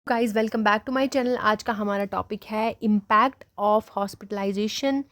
Guys welcome back to my channel. आज का हमारा टॉपिक है impact of hospitalization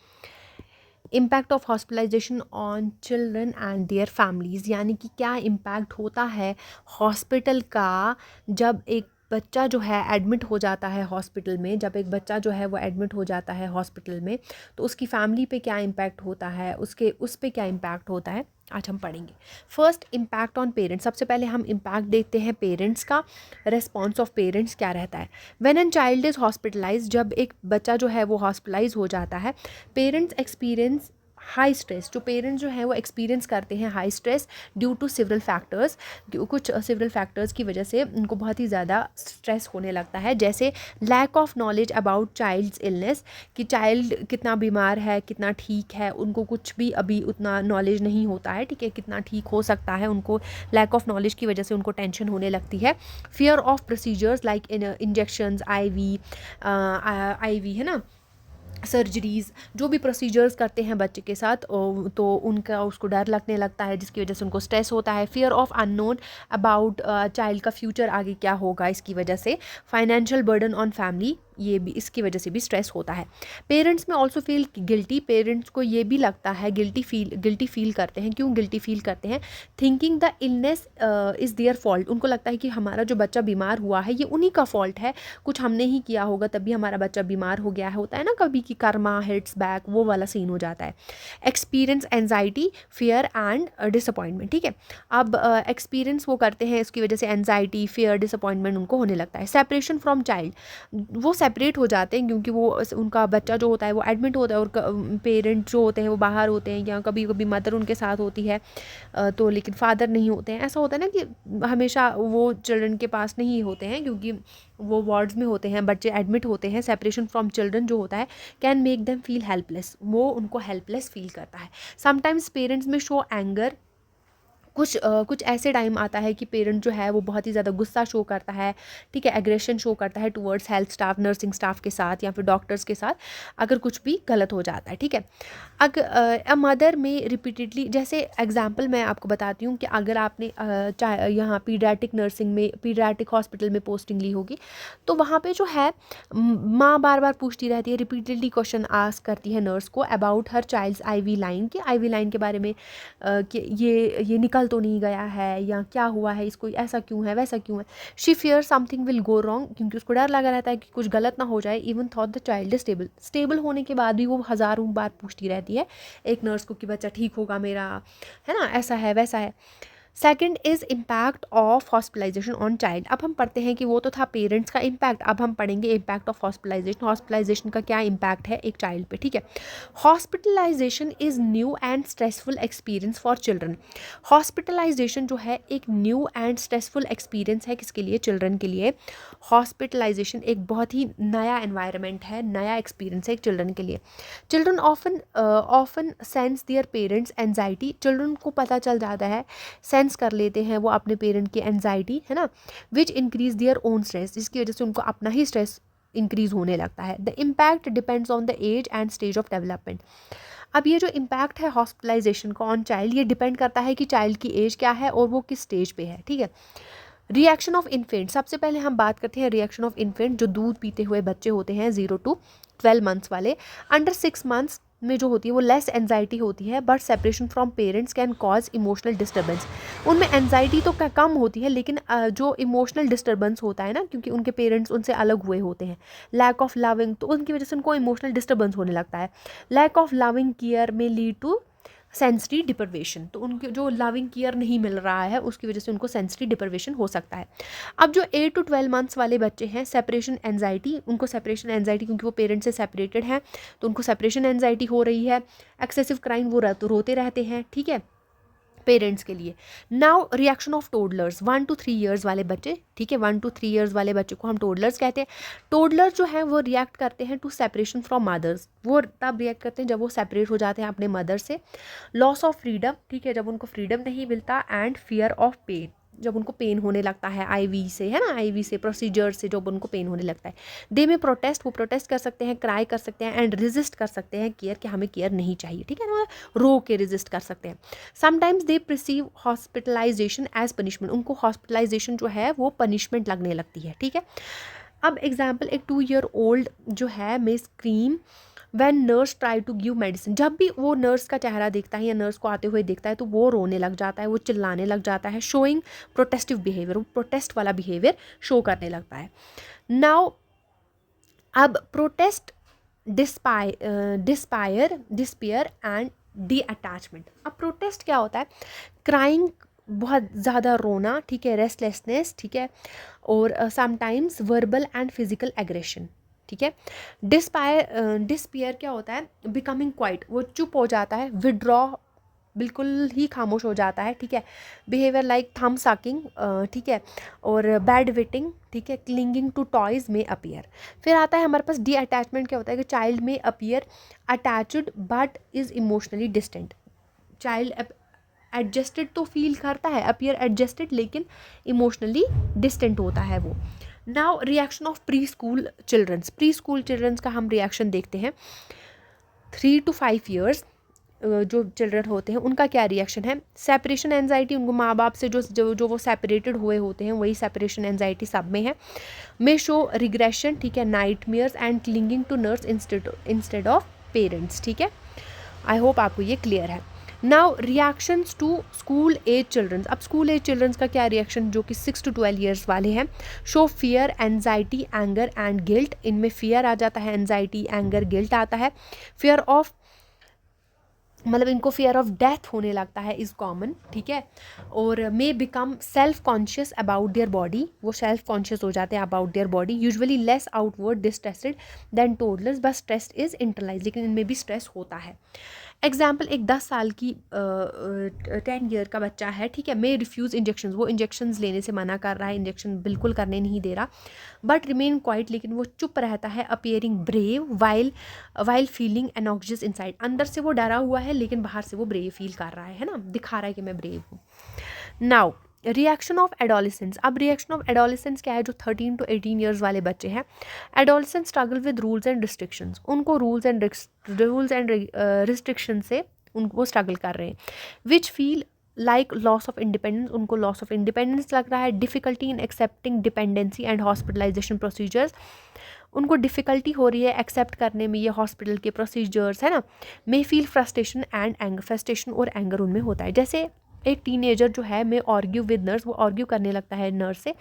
on children and their families. यानी कि क्या इम्पैक्ट होता है हॉस्पिटल का जब एक बच्चा जो है एडमिट हो जाता है हॉस्पिटल में। जब एक बच्चा जो है वो एडमिट हो जाता है हॉस्पिटल में तो उसकी फैमिली पे क्या इम्पैक्ट होता है, उस पे क्या इम्पैक्ट होता है, आज हम पढ़ेंगे। First, impact on parents. सबसे पहले हम इम्पैक्ट देखते हैं पेरेंट्स का। रेस्पॉन्स ऑफ पेरेंट्स क्या रहता है when an child is hospitalize. जब एक बच्चा जो है वो हॉस्पिटलाइज हो जाता है, पेरेंट्स एक्सपीरियंस हाई स्ट्रेस। जो पेरेंट्स जो हैं वो एक्सपीरियंस करते हैं high stress due to several factors. कुछ सिवरल फैक्टर्स की वजह से उनको बहुत ही ज़्यादा स्ट्रेस होने लगता है, जैसे lack of knowledge about child's illness, कि चाइल्ड कितना बीमार है, कितना ठीक है, उनको कुछ भी अभी उतना नॉलेज नहीं होता है, ठीक है, कितना ठीक हो सकता है, उनको लैक ऑफ नॉलेज की वजह से उनको टेंशन होने लगती है। Fear of procedures like injections, IV है ना, सर्जरीज़, जो भी प्रोसीजर्स करते हैं बच्चे के साथ तो उनका उसको डर लगने लगता है, जिसकी वजह से उनको स्ट्रेस होता है। Fear of unknown about child का फ्यूचर आगे क्या होगा, इसकी वजह से फाइनेंशियल बर्डन ऑन फैमिली, ये भी इसकी वजह से भी स्ट्रेस होता है। पेरेंट्स में ऑल्सो फील गिल्टी। पेरेंट्स को ये भी लगता है गिल्टी फील करते हैं। क्यों गिल्टी फील करते हैं? Thinking the illness is their fault. उनको लगता है कि हमारा जो बच्चा बीमार हुआ है ये उन्हीं का फॉल्ट है, कुछ हमने ही किया होगा तभी हमारा बच्चा बीमार हो गया है। होता है ना कभी कि कर्मा हिट्स बैक, वो वाला सीन हो जाता है। Experience anxiety, fear and disappointment. ठीक है, अब एक्सपीरियंस वो करते हैं, इसकी वजह से एंजाइटी, फियर, डिसअपॉइंटमेंट उनको होने लगता है। सेपरेशन फ्रॉम चाइल्ड, वो सेपरेट हो जाते हैं क्योंकि वो उनका बच्चा जो होता है वो एडमिट होता है और पेरेंट जो होते हैं वो बाहर होते हैं, या कभी कभी मदर उनके साथ होती है तो लेकिन फादर नहीं होते हैं। ऐसा होता है ना कि हमेशा वो चिल्ड्रन के पास नहीं होते हैं क्योंकि वो वार्ड्स में होते हैं, बच्चे एडमिट होते हैं। सेपरेशन फ्रॉम चिल्ड्रन जो होता है can make them feel helpless, वो उनको हेल्पलेस फील करता है। समटाइम्स पेरेंट्स में शो एंगर। कुछ ऐसे टाइम आता है कि पेरेंट जो है वो बहुत ही ज़्यादा गुस्सा शो करता है, ठीक है, एग्रेशन शो करता है towards health staff, nursing staff के साथ या फिर डॉक्टर्स के साथ, अगर कुछ भी गलत हो जाता है। ठीक है, अगर अ मदर में रिपीटेडली, जैसे एग्जांपल मैं आपको बताती हूँ कि अगर आपने यहाँ पीडियाट्रिक नर्सिंग में, पीडियाट्रिक हॉस्पिटल में पोस्टिंग ली होगी तो वहाँ पे जो है माँ बार बार पूछती रहती है, रिपीटेडली क्वेश्चन आस्क करती है नर्स को about her child's IV line, कि आईवी लाइन के बारे में कि ये निकल तो नहीं गया है, या क्या हुआ है इसको, ऐसा क्यों है, वैसा क्यों है। She fear something will go wrong, क्योंकि उसको डर लगा रहता है कि कुछ गलत ना हो जाए। Even thought the child is stable, stable होने के बाद भी वो हज़ारों बार पूछती रहती है एक नर्स को कि बच्चा ठीक होगा मेरा, है ना, ऐसा है वैसा है। Second is impact of hospitalization on child. अब हम पढ़ते हैं कि वो तो था पेरेंट्स का इम्पैक्ट, अब हम पढ़ेंगे इम्पैक्ट ऑफ हॉस्पिटलाइजेशन। हॉस्पिटलाइजेशन का क्या इम्पैक्ट है एक चाइल्ड पे, ठीक है। Hospitalization is new and stressful experience for children. Hospitalization जो है एक न्यू एंड स्ट्रेसफुल एक्सपीरियंस है, किसके लिए? चिल्ड्रन के लिए। हॉस्पिटलाइजेशन एक बहुत ही नया एनवायरनमेंट है, नया एक्सपीरियंस है एक चिल्ड्रन के लिए। Children often sense their parents anxiety. Children को पता चल जाता है, सेंस कर लेते हैं वो अपने पेरेंट की एंजाइटी, है ना, which increase their own stress, जिसकी वजह से उनको अपना ही स्ट्रेस इंक्रीज होने लगता है। The impact depends on the age and stage of development. अब ये जो इम्पैक्ट है हॉस्पिटलाइजेशन का ऑन चाइल्ड, ये डिपेंड करता है कि चाइल्ड की एज क्या है और वो किस स्टेज पे है, ठीक है। रिएक्शन ऑफ इन्फेंट, सबसे पहले हम बात करते हैं रिएक्शन ऑफ इन्फेंट, जो दूध पीते हुए बच्चे होते हैं 0 to 12 मंथ्स वाले। अंडर 6 मंथ्स में जो होती है वो लेस एनजाइटी होती है, but separation from parents can cause emotional disturbance. उनमें एनजाइटी तो कम होती है, लेकिन जो इमोशनल डिस्टर्बेंस होता है ना, क्योंकि उनके पेरेंट्स उनसे अलग हुए होते हैं, लैक ऑफ लविंग, तो उनकी वजह से उनको इमोशनल डिस्टर्बेंस होने लगता है। लैक ऑफ लविंग केयर में लीड टू सेंसरी डिप्रिवेशन, तो उनके जो लविंग केयर नहीं मिल रहा है उसकी वजह से उनको सेंसरी डिप्रिवेशन हो सकता है। अब जो 8 to 12 मंथ्स वाले बच्चे हैं, सेपरेशन एंजाइटी, उनको सेपरेशन एंजाइटी, क्योंकि वो पेरेंट्स से सेपरेटेड हैं तो उनको सेपरेशन एंजाइटी हो रही है। एक्सेसिव क्राइम, वो रोते रहते हैं, ठीक है, पेरेंट्स के लिए। Now reaction of toddlers, 1 to 3 years वाले बच्चे, ठीक है, 1 to 3 ईयर्स वाले बच्चे को हम टोडलर्स कहते हैं। टोडलर्स जो है वो रिएक्ट करते हैं टू सेपरेशन फ्रॉम मदर्स, वो तब रिएक्ट करते हैं जब वो सेपरेट हो जाते हैं अपने मदर से। लॉस ऑफ फ्रीडम, ठीक है, जब उनको फ्रीडम नहीं मिलता। एंड फियर ऑफ पेन, जब उनको पेन होने लगता है आईवी से, है ना, आईवी से प्रोसीजर से जब उनको पेन होने लगता है। दे में प्रोटेस्ट, वो प्रोटेस्ट कर सकते हैं, क्राई कर सकते हैं एंड रेजिस्ट कर सकते हैं केयर, कि हमें केयर नहीं चाहिए, ठीक है ना, रो के रेजिस्ट कर सकते हैं। Sometimes they perceive hospitalization as punishment, उनको हॉस्पिटलाइजेशन जो है वो पनिशमेंट लगने लगती है, ठीक है। अब एग्जाम्पल, एक 2 year old जो है may scream when nurse try to give medicine, जब भी वो नर्स का चेहरा देखता है या नर्स को आते हुए देखता है तो वो रोने लग जाता है, वो चिल्लाने लग जाता है, शोइंग प्रोटेस्टिव बिहेवियर, वो प्रोटेस्ट वाला बिहेवियर शो करने लगता है। नाउ अब प्रोटेस्ट, डिस्पायर एंड डी अटैचमेंट। अब प्रोटेस्ट क्या होता है, क्राइंग, बहुत ज़्यादा रोना, ठीक है, रेस्टलेसनेस, ठीक है, और sometimes verbal and physical aggression, ठीक है। डिस्पायर क्या होता है, बिकमिंग क्वाइट, वो चुप हो जाता है, विड्रॉ, बिल्कुल ही खामोश हो जाता है, ठीक है। बिहेवियर लाइक थम सकिंग, ठीक है, और बैड विटिंग, ठीक है, क्लिंगिंग टू टॉयज में अपीयर। फिर आता है हमारे पास डी अटैचमेंट, क्या होता है कि चाइल्ड में appear attached but is emotionally distant, child adjusted तो फील करता है, अपीयर एडजस्टेड, लेकिन इमोशनली डिस्टेंट होता है वो। Now reaction of pre school childrens, pre school childrens का हम रिएक्शन देखते हैं। 3 to 5 years जो चिल्ड्रन होते हैं उनका क्या रिएक्शन है, सेपरेशन एंजाइटी, उनको माँ बाप से जो वो सेपरेटेड हुए होते हैं वही सेपरेशन एंजाइटी सब में है। मे शो रिग्रेशन, ठीक है, nightmares and clinging to nurse instead of parents, ठीक है। आई होप आपको ये क्लियर है। Now reactions to school age childrens, अब स्कूल एज चिल्ड्रंस का क्या रिएक्शन, जो कि 6 to 12 years वाले हैं। Show fear, anxiety, anger and guilt, इनमें फियर आ जाता है, एंजाइटी, एंगर, गिल्ट आता है। फियर ऑफ, मतलब इनको फियर ऑफ डेथ होने लगता है, इज़ कॉमन, ठीक है। और may become self conscious about their body, वो सेल्फ कॉन्शियस हो जाते हैं about their body, usually less outward distressed than toddlers, बस स्ट्रेस इज इंटरलाइज, लेकिन इनमें भी स्ट्रेस होता है। एग्जाम्पल, एक 10 साल की 10 year का बच्चा है, ठीक है, मे रिफ्यूज़ इंजेक्शन, वो इंजेक्शंस लेने से मना कर रहा है, इंजेक्शन बिल्कुल करने नहीं दे रहा, बट रिमेन क्वाइट, लेकिन वो चुप रहता है, appearing brave while feeling anxious inside, अंदर से वो डरा हुआ है लेकिन बाहर से वो ब्रेव फील कर रहा है ना, दिखा रहा है कि मैं ब्रेव हूँ। नाउ रिएक्शन ऑफ एडोलिसेंस, अब रिएक्शन ऑफ एडोलिसेंस क्या है, जो 13 to 18 years वाले बच्चे हैं। Adolescence struggle with rules and restrictions, उनको रूल्स एंड रिस्ट्रिक्शन से उनको स्ट्रगल कर रहे हैं। Which feel like loss of independence, उनको लॉस ऑफ इंडिपेंडेंस लग रहा है। Difficulty in accepting dependency and hospitalisation procedures, उनको डिफ़िकल्टी हो रही है एक्सेप्ट करने में ये हॉस्पिटल के प्रोसीजर्स, है ना। May feel frustration and anger, frustration और एंगर उनमें होता है। जैसे एक टीनेजर जो है मे आर्ग्यू विद नर्स, वो आर्ग्यू करने लगता है nurse say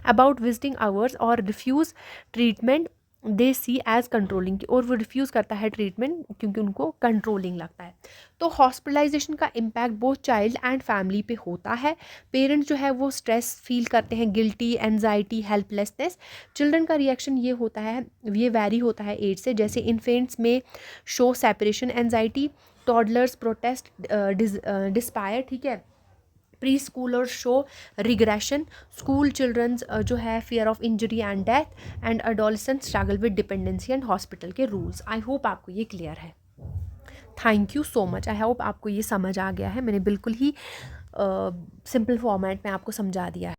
about visiting hours और रिफ्यूज़ ट्रीटमेंट दे सी एज कंट्रोलिंग, और वो रिफ्यूज़ करता है ट्रीटमेंट क्योंकि उनको कंट्रोलिंग लगता है। तो हॉस्पिटलाइजेशन का impact both child and family पे होता है। पेरेंट्स जो है वो स्ट्रेस फील करते हैं, गिल्टी, एनजाइटी, हेल्पलेसनेस। चिल्ड्रन का रिएक्शन ये होता है, ये वैरी होता है एज से, जैसे इन्फेंट्स में show separation anxiety, toddlers protest despair, ठीक है, preschoolers show regression, school childrens जो है fear of injury and death, and adolescent struggle with dependency and hospital के रूल्स। आई होप आपको ये क्लियर है। Thank you so much. I hope आपको ये समझ आ गया है, मैंने बिल्कुल ही सिंपल फॉर्मेट में आपको समझा दिया है।